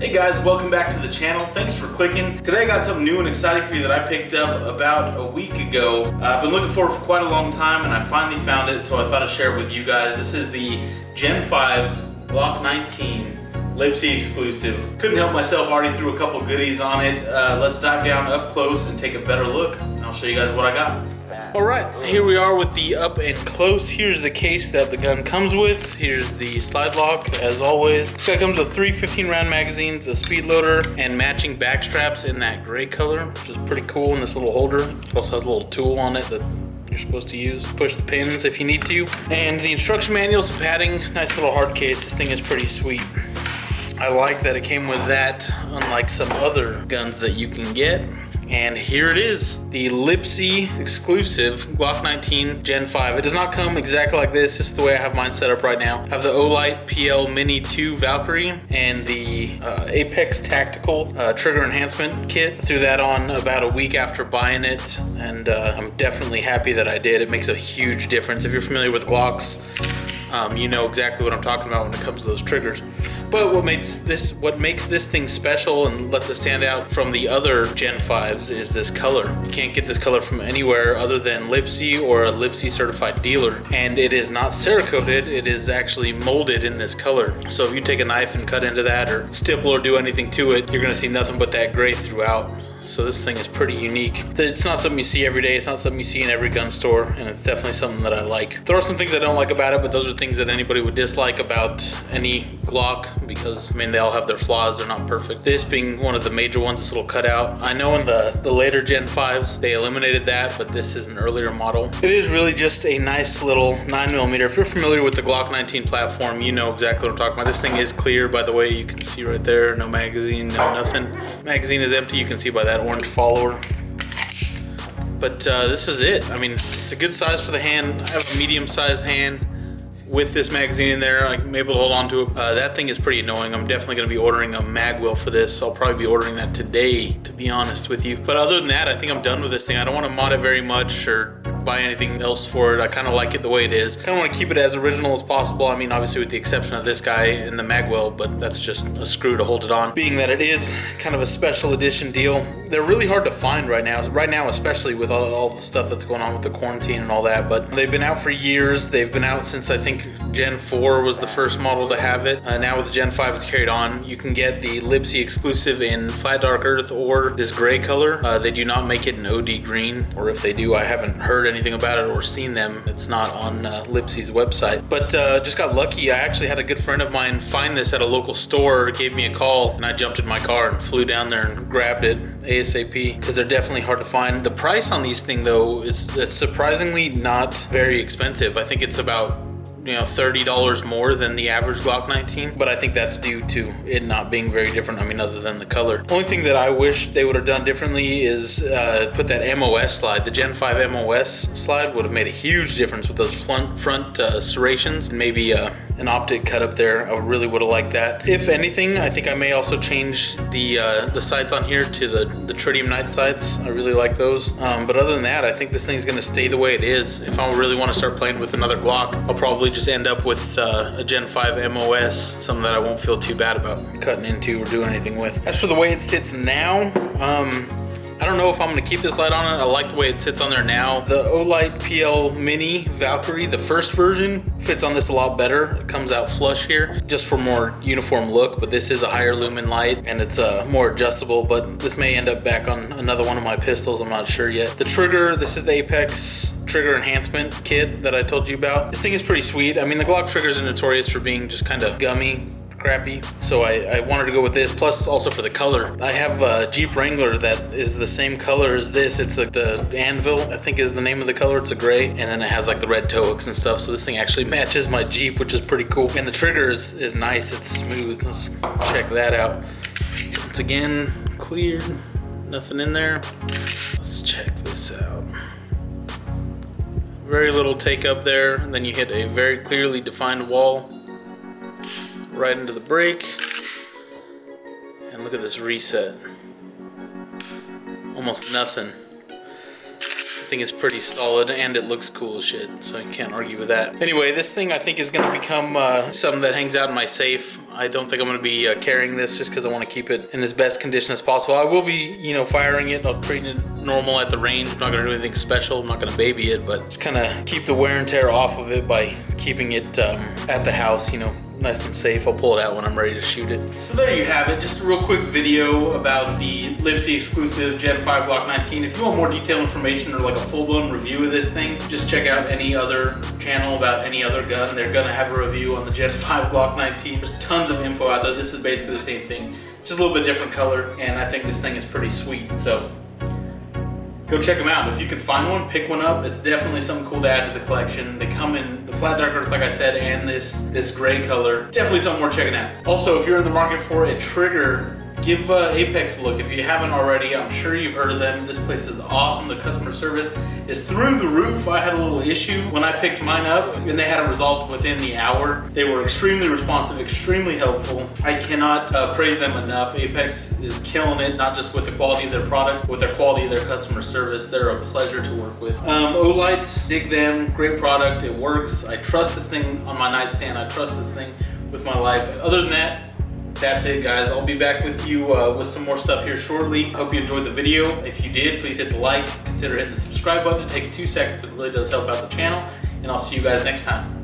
Hey guys, welcome back to the channel. Thanks for clicking. Today I got something new and exciting for you that I picked up about a week ago. I've been looking for it for quite a long time and I finally found it, so I thought I'd share it with you guys. This is the Gen5 Glock 19 Lipsey exclusive. Couldn't help myself, already threw a couple goodies on it. Let's dive down up close and take a better look. I'll show you guys what I got. Alright, here we are with the up and close. Here's the case that the gun comes with. Here's the slide lock, as always. This guy comes with 3 15-round magazines, a speed loader, and matching back straps in that gray color, which is pretty cool in this little holder. It also has a little tool on it that you're supposed to use. Push the pins if you need to. And the instruction manual, some padding, nice little hard case. This thing is pretty sweet. I like that it came with that, unlike some other guns that you can get. And here it is, the Lipsey exclusive Glock 19 Gen 5. It does not come exactly like this. This is the way I have mine set up right now. I have the Olight PL Mini 2 Valkyrie and the Apex Tactical trigger enhancement kit. Threw that on about a week after buying it, and I'm definitely happy that I did. It makes a huge difference. If you're familiar with Glocks, you know exactly what I'm talking about when it comes to those triggers. But what makes this thing special and lets it stand out from the other Gen 5s is this color. You can't get this color from anywhere other than Lipsey or a Lipsey certified dealer. And it is not Cerakoted, it is actually molded in this color. So if you take a knife and cut into that or stipple or do anything to it, you're gonna see nothing but that gray throughout. So this thing is pretty unique. It's not something you see every day. It's not something you see in every gun store, and it's definitely something that I like. There are some things I don't like about it, but those are things that anybody would dislike about any Glock, because I mean they all have their flaws. They're not perfect. This being one of the major ones, this little cutout. I know in the later Gen 5s they eliminated that, but this is an earlier model. It is really just a nice little 9mm. If you're familiar with the Glock 19 platform, you know exactly what I'm talking about. This thing is clear, by the way. You can see right there, no magazine, no nothing. Magazine is empty. You can see by that orange follower. But this is it. I mean, it's a good size for the hand. I have a medium-sized hand with this magazine in there. I'm able to hold on to it. That thing is pretty annoying. I'm definitely going to be ordering a mag wheel for this. I'll probably be ordering that today, to be honest with you. But other than that, I think I'm done with this thing. I don't want to mod it very much or buy anything else for it. I kind of like it the way it is. Kind of want to keep it as original as possible. I mean, obviously with the exception of this guy and the mag wheel, but that's just a screw to hold it on. Being that it is kind of a special edition deal, they're really hard to find right now. Right now, especially with all the stuff that's going on with the quarantine and all that. But they've been out for years. They've been out since I think Gen 4 was the first model to have it. Now with the Gen 5, it's carried on. You can get the Lipsey exclusive in flat dark earth or this gray color. They do not make it in OD green, or if they do, I haven't heard anything about it or seen them. It's not on Lipsey's website. But just got lucky. I actually had a good friend of mine find this at a local store, gave me a call, and I jumped in my car and flew down there and grabbed it ASAP, because they're definitely hard to find. The price on these things though is surprisingly not very expensive. I think it's about $30 more than the average Glock 19, but I think that's due to it not being very different. I mean, other than the color. Only thing that I wish they would have done differently is put that MOS slide. The Gen 5 MOS slide would have made a huge difference with those front serrations, and maybe an optic cut up there. I really would have liked that. If anything, I think I may also change the sights on here to the tritium night sights. I really like those. But other than that, I think this thing's gonna stay the way it is. If I really want to start playing with another Glock, I'll probably just end up with a Gen 5 MOS, something that I won't feel too bad about cutting into or doing anything with. As for the way it sits now, I don't know if I'm going to keep this light on it. I like the way it sits on there now. The Olight PL Mini Valkyrie, the first version, fits on this a lot better. It comes out flush here, just for more uniform look, but this is a higher lumen light and it's more adjustable, but this may end up back on another one of my pistols. I'm not sure yet. The trigger, this is the Apex trigger enhancement kit that I told you about. This thing is pretty sweet. I mean, the Glock triggers are notorious for being just kind of gummy, crappy, so I wanted to go with this, plus also for the color. I have a Jeep Wrangler that is the same color as this. It's like the Anvil, I think is the name of the color. It's a gray, and then it has like the red toe hooks and stuff, so this thing actually matches my Jeep, which is pretty cool. And the trigger is nice, it's smooth. Let's check that out. Once again, clear, nothing in there. Let's check this out. Very little take up there, and then you hit a very clearly defined wall right into the brake, and look at this reset. Almost nothing. The thing is pretty solid and it looks cool as shit, so you can't argue with that. Anyway, this thing I think is going to become something that hangs out in my safe. I don't think I'm going to be carrying this just because I want to keep it in as best condition as possible. I will be, you know, firing it. I'll treat it normal at the range. I'm not going to do anything special. I'm not going to baby it, but just kind of keep the wear and tear off of it by keeping it at the house, you know, nice and safe. I'll pull it out when I'm ready to shoot it. So there you have it. Just a real quick video about the Lipsey exclusive Gen 5 Glock 19. If you want more detailed information or like a full-blown review of this thing, just check out any other channel about any other gun. They're gonna have a review on the Gen 5 Glock 19. There's tons of info out there. This is basically the same thing, just a little bit different color, and I think this thing is pretty sweet. So go check them out. If you can find one, pick one up. It's definitely something cool to add to the collection. They come in the flat dark earth, like I said, and this gray color. Definitely something worth checking out. Also, if you're in the market for a trigger, give Apex a look. If you haven't already, I'm sure you've heard of them. This place is awesome. The customer service is through the roof. I had a little issue when I picked mine up, and they had it resolved within the hour. They were extremely responsive, extremely helpful. I cannot praise them enough. Apex is killing it, not just with the quality of their product, with their quality of their customer service. They're a pleasure to work with. Olights, dig them. Great product. It works. I trust this thing on my nightstand. I trust this thing with my life. Other than that, that's it, guys. I'll be back with you with some more stuff here shortly. I hope you enjoyed the video. If you did, please hit the like. Consider hitting the subscribe button. It takes 2 seconds. It really does help out the channel. And I'll see you guys next time.